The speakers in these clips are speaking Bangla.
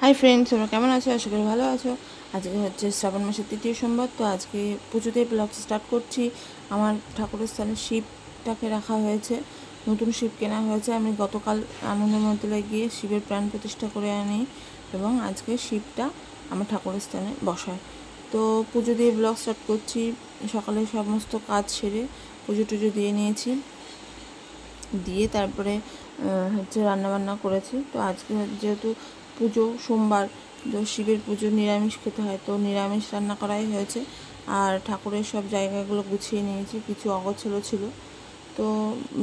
হাই ফ্রেন্ডস, তোমরা কেমন আছো? আশা করি ভালো আছো। আজকে হচ্ছে শ্রাবণ মাসের তৃতীয় সোমবার। তো আজকে পুজোতে ব্লগ স্টার্ট করছি। আমার ঠাকুরের স্থানে শিবটাকে রাখা হয়েছে, নতুন শিব কেনা হয়েছে। আমি গতকাল আনন্দমন্দিরে গিয়ে শিবের প্রাণ প্রতিষ্ঠা করে আনি এবং আজকে শিবটা আমার ঠাকুরের স্থানে বসায়। তো পুজো দিয়ে ব্লগ স্টার্ট করছি। সকালে সমস্ত কাজ সেরে পুজো টুজো দিয়ে নিয়েছি, দিয়ে তারপরে হচ্ছে রান্নাবান্না করেছি। তো আজকে যেহেতু পুজো সোমবার, তো শিবের পুজো নিরামিষ খেতে হয়, তো নিরামিষ রান্না করাই হয়েছে। আর ঠাকুরের সব জায়গাগুলো গুছিয়ে নিয়েছি, কিছু অগোছালো ছিল। তো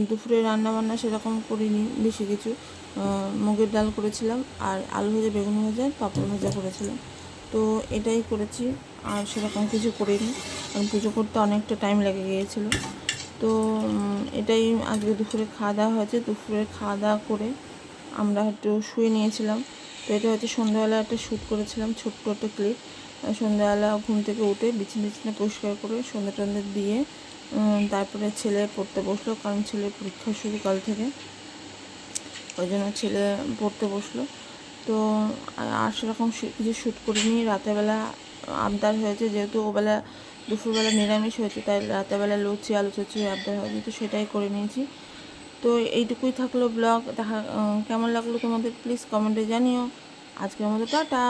দুপুরে রান্নাবান্না সেরকম করিনি বেশি কিছু। মুগের ডাল করেছিলাম, আর আলু ভাজা, বেগুন ভাজা, পাঁপড় ভাজা করেছিলাম। তো এটাই করেছি, আর সেরকম কিছু করিনি, কারণ পুজো করতে অনেকটা টাইম লেগে গিয়েছিলো। তো এটাই আজকে দুপুরে খাওয়া দাওয়া হয়েছে। দুপুরে খাওয়া দাওয়া করে আমরা একটু শুয়ে নিয়েছিলাম। তো এটা হচ্ছে সন্ধ্যাবেলা একটা শ্যুট করেছিলাম, ছোট্ট একটা ক্লিপ। সন্ধ্যাবেলা ঘুম থেকে উঠে বিছানা পরিষ্কার করে সন্ধ্যা টন্ধে দিয়ে তারপরে ছেলে পড়তে বসলো, কারণ ছেলের পরীক্ষা শুরু কাল থেকে, ওই জন্য ছেলে পড়তে বসলো। তো আর সেরকম কিছু শ্যুট করিনি। রাতেরবেলা আবদার হয়েছে, যেহেতু ওবেলা দুপুরবেলা নিরামিষ হয়েছে, তাই রাতেরবেলা লুচি আলু চচ্চড়ি আবদার হয়েছে, তো সেটাই করে নিয়েছি। তো এইটুকুই থাকলো ব্লগ। কেমন লাগলো তোমাদের প্লিজ কমেন্টে জানিও। আজকের মতো টাটা।